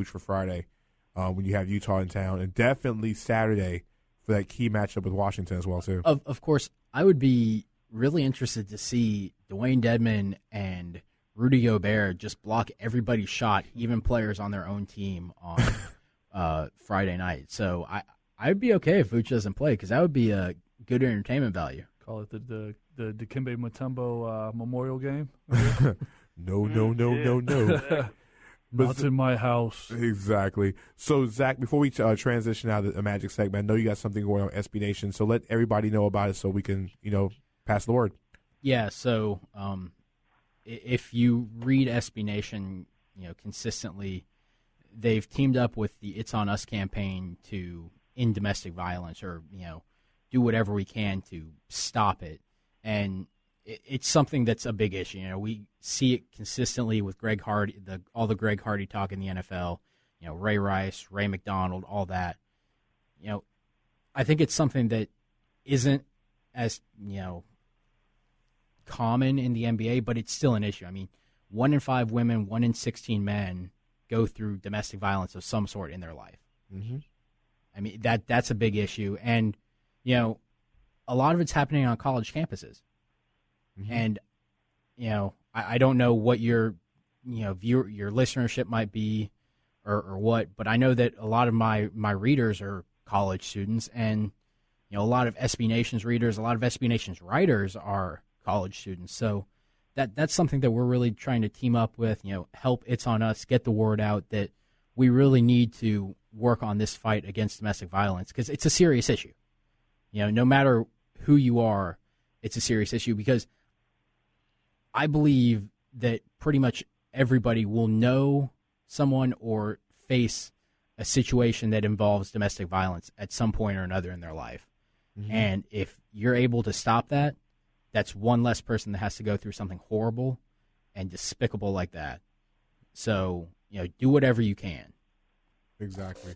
Vooch, for Friday when you have Utah in town, and definitely Saturday for that key matchup with Washington as well, too. Of course, I would be really interested to see Dwayne Dedmon and Rudy Gobert just block everybody's shot, even players on their own team on Friday night. So I'd be okay if Vooch doesn't play, because that would be a good entertainment value. Call it the Dikembe Mutombo Memorial Game. No. Not in my house. Exactly. So, Zach, before we transition out of the Magic segment, I know you got something going on SB Nation, so let everybody know about it so we can, pass the word. Yeah, so if you read SB Nation, consistently, they've teamed up with the It's On Us campaign to end domestic violence, or, do whatever we can to stop it. And it's something that's a big issue. We see it consistently with Greg Hardy, all the Greg Hardy talk in the NFL, Ray Rice, Ray McDonald, all that. I think it's something that isn't as, common in the NBA, but it's still an issue. I mean, 1 in 5 women, 1 in 16 men go through domestic violence of some sort in their life. Mm-hmm. I mean, that's a big issue. And, a lot of it's happening on college campuses. Mm-hmm. And, I don't know what your listenership might be or what, but I know that a lot of my readers are college students, and, a lot of SB Nation's readers, a lot of SB Nation's writers are college students. So that's something that we're really trying to team up with, help It's On Us, get the word out that we really need to work on this fight against domestic violence, because it's a serious issue. No matter who you are, it's a serious issue, because I believe that pretty much everybody will know someone or face a situation that involves domestic violence at some point or another in their life. Mm-hmm. And if you're able to stop that, that's one less person that has to go through something horrible and despicable like that. So, do whatever you can. Exactly.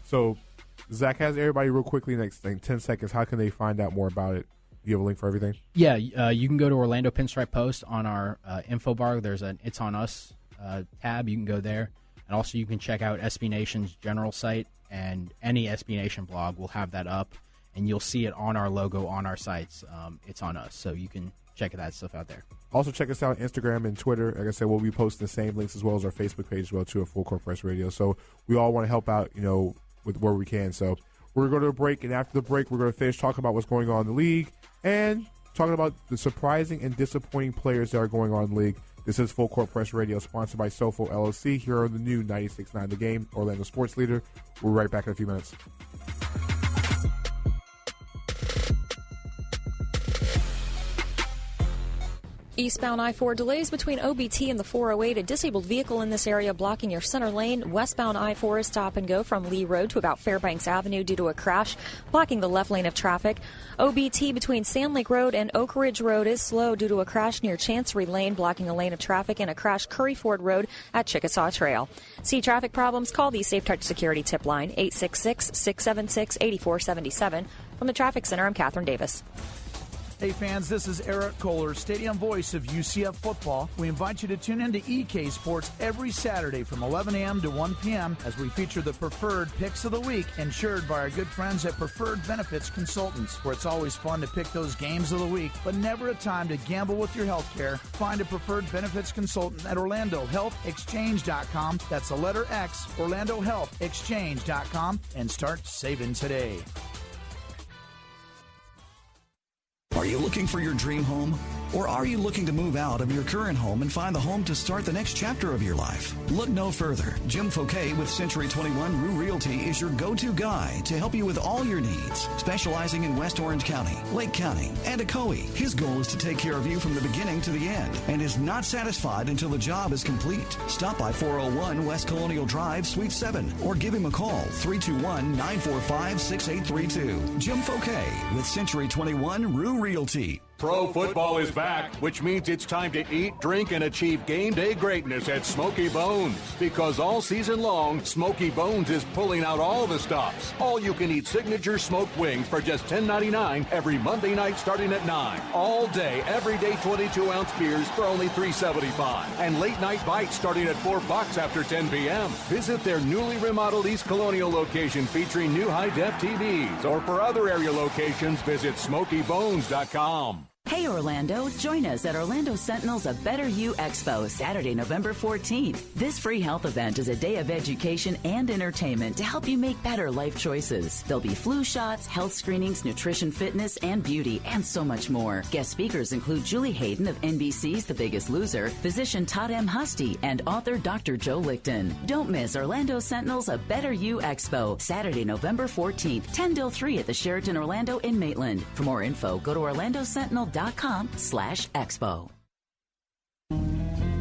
So, Zach, has everybody real quickly, next 10 seconds, how can they find out more about it? Do you have a link for everything? Yeah, you can go to Orlando Pinstripe Post on our info bar. There's an It's On Us tab. You can go there. And also you can check out SB Nation's general site, and any SB Nation blog will have that up, and you'll see it on our logo on our sites. It's On Us, so you can check that stuff out there. Also check us out on Instagram and Twitter. Like I said, we'll be posting the same links as well as our Facebook page as well, too, at Full Court Press Radio. So we all want to help out, with where we can. So we're going to go to a break, and after the break, we're going to finish talking about what's going on in the league and talking about the surprising and disappointing players that are going on in the league. This is Full Court Press Radio, sponsored by SOFOELLC, here on the new 96.9 The Game, Orlando Sports Leader. We'll be right back in a few minutes. Eastbound I-4 delays between OBT and the 408. A disabled vehicle in this area blocking your center lane. Westbound I-4 is stop and go from Lee Road to about Fairbanks Avenue due to a crash, blocking the left lane of traffic. OBT between Sand Lake Road and Oak Ridge Road is slow due to a crash near Chancery Lane, blocking a lane of traffic, and a crash Curry Ford Road at Chickasaw Trail. See traffic problems? Call the Safe Touch Security Tip Line, 866-676-8477. From the Traffic Center, I'm Catherine Davis. Hey fans, this is Eric Kohler, stadium voice of UCF football. We invite you to tune in to EK Sports every Saturday from 11 a.m. to 1 p.m. as we feature the preferred picks of the week, insured by our good friends at Preferred Benefits Consultants, where it's always fun to pick those games of the week, but never a time to gamble with your health care. Find a Preferred Benefits Consultant at OrlandoHealthExchange.com. That's the letter X, OrlandoHealthExchange.com, and start saving today. Are you looking for your dream home? Or are you looking to move out of your current home and find the home to start the next chapter of your life? Look no further. Jim Fouquet with Century 21 Rue Realty is your go-to guy to help you with all your needs. Specializing in West Orange County, Lake County, and Ocoee, his goal is to take care of you from the beginning to the end and is not satisfied until the job is complete. Stop by 401 West Colonial Drive, Suite 7, or give him a call, 321-945-6832. Jim Fouquet with Century 21 Rue Realty. Pro football is back, which means it's time to eat, drink, and achieve game day greatness at Smoky Bones. Because all season long, Smoky Bones is pulling out all the stops. All you can eat signature smoked wings for just $10.99 every Monday night starting at 9. All day, everyday 22-ounce beers for only $3.75. And late night bites starting at $4 after 10 p.m. Visit their newly remodeled East Colonial location featuring new high-def TVs. Or for other area locations, visit SmokyBones.com. Hey Orlando, join us at Orlando Sentinel's A Better You Expo, Saturday, November 14th. This free health event is a day of education and entertainment to help you make better life choices. There'll be flu shots, health screenings, nutrition, fitness, and beauty, and so much more. Guest speakers include Julie Hayden of NBC's The Biggest Loser, physician Todd M. Husty, and author Dr. Joe Lichten. Don't miss Orlando Sentinel's A Better You Expo, Saturday, November 14th, 10 till 3 at the Sheraton Orlando in Maitland. For more info, go to orlandosentinel.com/expo.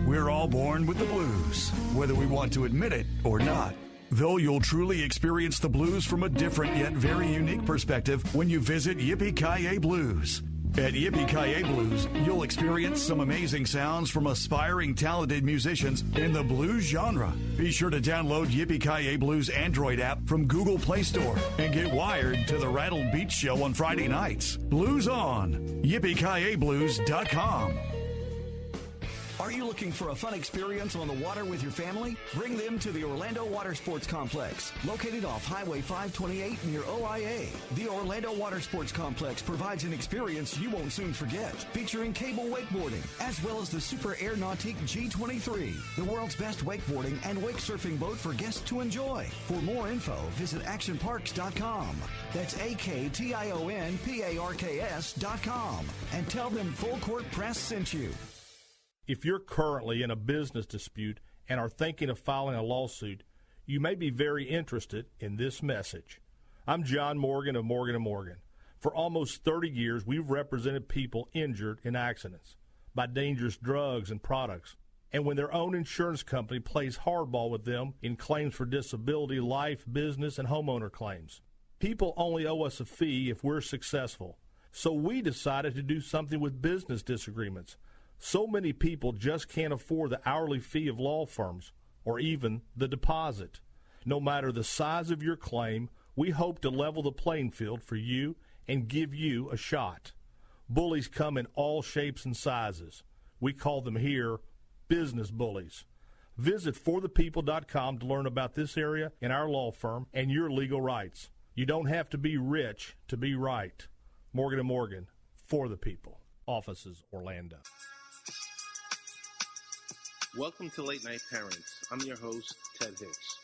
We're all born with the blues, whether we want to admit it or not. Though you'll truly experience the blues from a different yet very unique perspective when you visit Yippee-Ki-Yay Blues. At Yippee-Ki-Yay Blues, you'll experience some amazing sounds from aspiring, talented musicians in the blues genre. Be sure to download Yippee-Ki-Yay Blues Android app from Google Play Store and get wired to the Rattled Beach Show on Friday nights. Blues on YippieKiYayBlues.com. Are you looking for a fun experience on the water with your family? Bring them to the Orlando Water Sports Complex, located off Highway 528 near OIA. The Orlando Water Sports Complex provides an experience you won't soon forget, featuring cable wakeboarding, as well as the Super Air Nautique G23, the world's best wakeboarding and wake surfing boat for guests to enjoy. For more info, visit actionparks.com. That's AKTIONPARKS.com. And tell them Full Court Press sent you. If you're currently in a business dispute and are thinking of filing a lawsuit, you may be very interested in this message. I'm John Morgan of Morgan & Morgan. For almost 30 years, we've represented people injured in accidents by dangerous drugs and products, and when their own insurance company plays hardball with them in claims for disability, life, business, and homeowner claims. People only owe us a fee if we're successful, so we decided to do something with business disagreements. So many people just can't afford the hourly fee of law firms or even the deposit. No matter the size of your claim, we hope to level the playing field for you and give you a shot. Bullies come in all shapes and sizes. We call them here business bullies. Visit forthepeople.com to learn about this area and our law firm and your legal rights. You don't have to be rich to be right. Morgan & Morgan, for the people. Offices, Orlando. Welcome to Late Night Parents. I'm your host, Ted Hicks.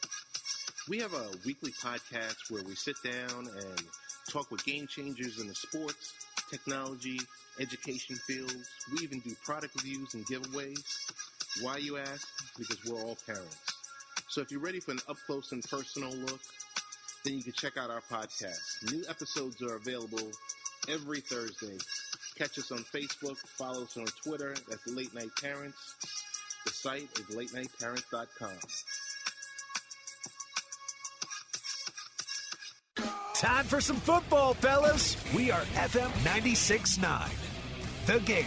We have a weekly podcast where we sit down and talk with game changers in the sports, technology, education fields. We even do product reviews and giveaways. Why, you ask? Because we're all parents. So if you're ready for an up-close and personal look, then you can check out our podcast. New episodes are available every Thursday. Catch us on Facebook, follow us on Twitter. That's Late Night Parents. The site is latenightparents.com. Time for some football, fellas. We are FM 96.9. The Game.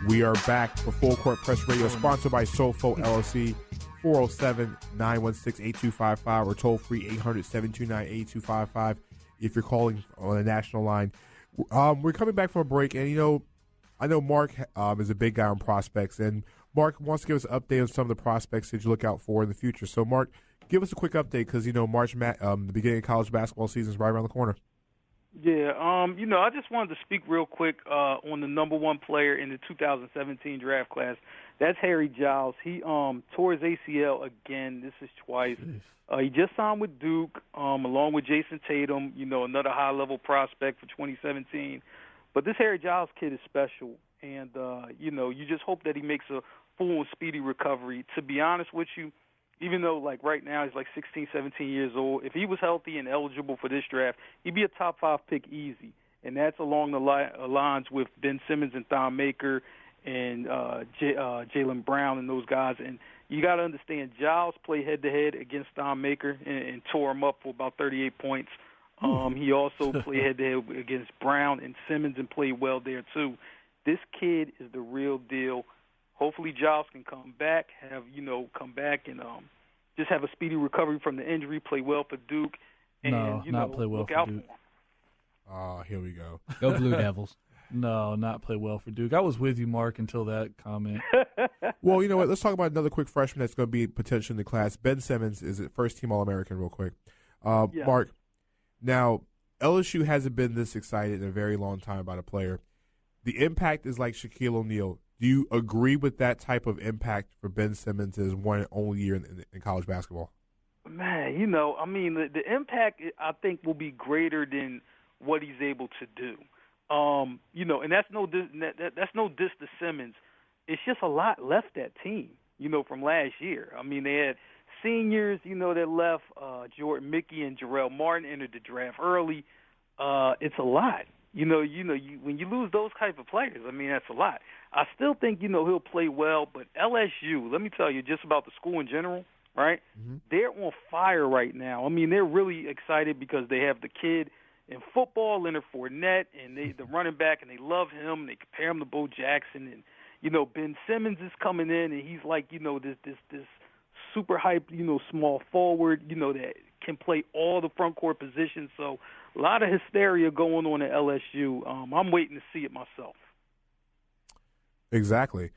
We are back for Full Court Press Radio, sponsored by SOFOELLC, 407-916-8255, or toll free 800-729-8255 if you're calling on a national line. We're coming back from a break, and I know Marc is a big guy on prospects, and Marc wants to give us an update on some of the prospects that you look out for in the future. So, Marc, give us a quick update because the beginning of college basketball season is right around the corner. Yeah, I just wanted to speak real quick on the number one player in the 2017 draft class. That's Harry Giles. He tore his ACL again. This is twice. He just signed with Duke, along with Jason Tatum, another high-level prospect for 2017. But this Harry Giles kid is special, and, you just hope that he makes a full and speedy recovery. To be honest with you, even though, right now he's 16, 17 years old, if he was healthy and eligible for this draft, he'd be a top 5 pick easy. and that's along the lines with Ben Simmons and Thon Maker and Jaylen Brown and those guys. And you got to understand, Giles played head-to-head against Thon Maker and tore him up for about 38 points. He also played head-to-head against Brown and Simmons and played well there, too. This kid is the real deal. Hopefully Giles can come back and just have a speedy recovery from the injury, play well for Duke, and play well look for out Duke. for him. Here we go. Go Blue Devils. No, not play well for Duke. I was with you, Mark, until that comment. Well, you know what? Let's talk about another quick freshman that's going to be potentially in the class. Ben Simmons is a first-team All-American real quick. Yeah. Mark, now LSU hasn't been this excited in a very long time about a player. The impact is like Shaquille O'Neal. Do you agree with that type of impact for Ben Simmons' his one and only year in college basketball? Man, the impact, I think, will be greater than what he's able to do. And that's no diss to Simmons. It's just a lot left that team, from last year. I mean, they had seniors, that left. Jordan Mickey and Jarrell Martin entered the draft early. It's a lot. When you lose those type of players, that's a lot. I still think, he'll play well, but LSU, let me tell you just about the school in general, right? Mm-hmm. They're on fire right now. They're really excited because they have the kid in football, Leonard Fournette, and the running back, and they love him. They compare him to Bo Jackson, and Ben Simmons is coming in, and he's like this super hype small forward that can play all the front court positions. So a lot of hysteria going on at LSU. I'm waiting to see it myself. Exactly.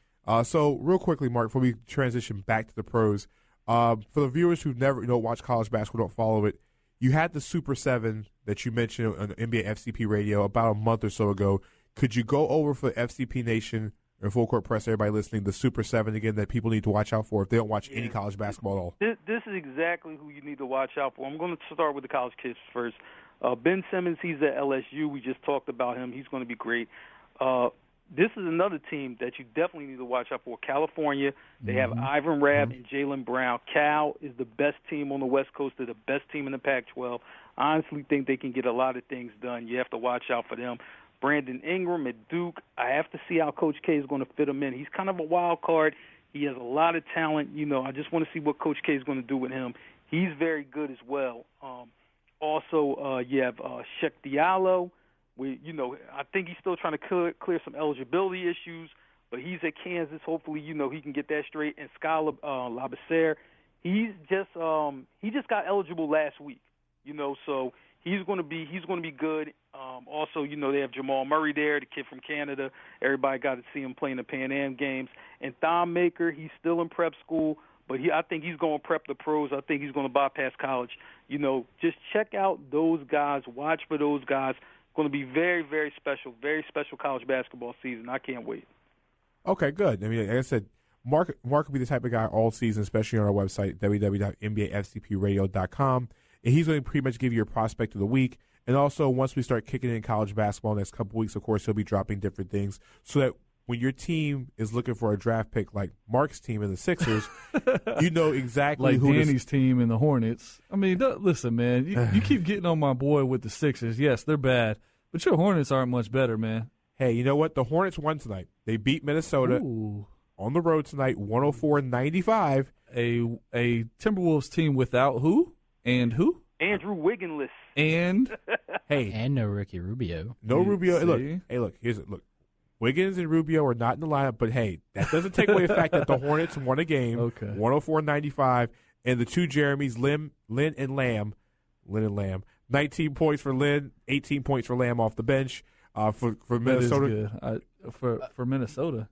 So real quickly, Mark, before we transition back to the pros, for the viewers who never watch college basketball, don't follow it. You had the Super 7 that you mentioned on NBA FCP Radio about a month or so ago. Could you go over for FCP Nation and Full Court Press, everybody listening, the Super 7 again that people need to watch out for if they don't watch any college basketball at all? This is exactly who you need to watch out for. I'm going to start with the college kids first. Ben Simmons, he's at LSU. We just talked about him. He's going to be great. This is another team that you definitely need to watch out for. California, they have Ivan Rabb and Jaylen Brown. Cal is the best team on the West Coast. They're the best team in the Pac-12. I honestly think they can get a lot of things done. You have to watch out for them. Brandon Ingram at Duke, I have to see how Coach K is going to fit him in. He's kind of a wild card. He has a lot of talent. I just want to see what Coach K is going to do with him. He's very good as well. You have Sheck Diallo. I think he's still trying to clear some eligibility issues, but he's at Kansas. Hopefully, he can get that straight. And Skylar Labissiere, he just got eligible last week. So he's going to be good. They have Jamal Murray there, the kid from Canada. Everybody got to see him playing the Pan Am games. And Thon Maker, he's still in prep school, but I think he's going to prep the pros. I think he's going to bypass college. Just check out those guys. Watch for those guys. Going to be very, very special college basketball season. I can't wait. Okay, good. Like I said, Mark will be the type of guy all season, especially on our website, www.nbafcpradio.com. And he's going to pretty much give you a prospect of the week. And also, once we start kicking in college basketball in the next couple weeks, of course, he'll be dropping different things so that when your team is looking for a draft pick like Mark's team and the Sixers, you know exactly like who Danny's team and the Hornets. Listen, man, you keep getting on my boy with the Sixers. Yes, they're bad, but your Hornets aren't much better, man. Hey, you know what? The Hornets won tonight. They beat Minnesota on the road tonight, 104-95. A Timberwolves team without who? And who? Andrew Wigginless. And and no Ricky Rubio. No Rubio. Look. Look. Wiggins and Rubio are not in the lineup, but hey, that doesn't take away the fact that the Hornets won a game, 104-95, and the two Jeremys, Lynn and Lamb, 19 points for Lynn, 18 points for Lamb off the bench for Minnesota. That is good. For Minnesota.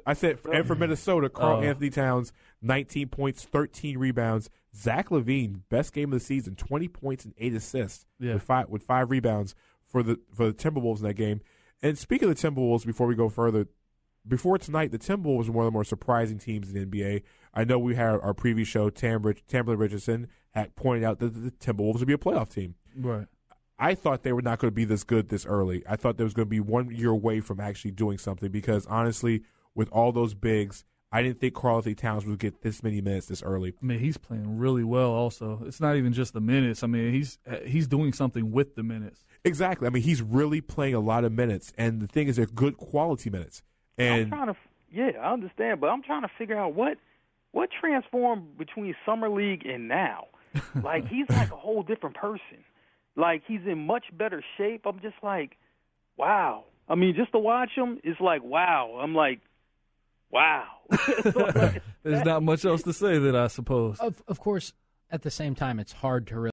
I said, and for Minnesota, Karl Anthony Towns, 19 points, 13 rebounds. Zach LaVine, best game of the season, 20 points and 8 assists with five rebounds for the Timberwolves in that game. And speaking of the Timberwolves, before we go further, before tonight, the Timberwolves were one of the more surprising teams in the NBA. I know we had our previous show, Tamberlin Richardson, had pointed out that the Timberwolves would be a playoff team. Right. I thought they were not going to be this good this early. I thought they was going to be 1 year away from actually doing something because, honestly, with all those bigs, I didn't think Karl-Anthony Towns would get this many minutes this early. I mean, he's playing really well also. It's not even just the minutes. I mean, he's doing something with the minutes. Exactly. I mean, he's really playing a lot of minutes, and the thing is, they're good quality minutes. And I understand, but I'm trying to figure out what transformed between Summer League and now. Like, he's like a whole different person. Like, he's in much better shape. I'm just like, wow. I mean, just to watch him, it's like, wow. I'm like, wow. There's not much else to say that, I suppose. Of course, at the same time, it's hard to really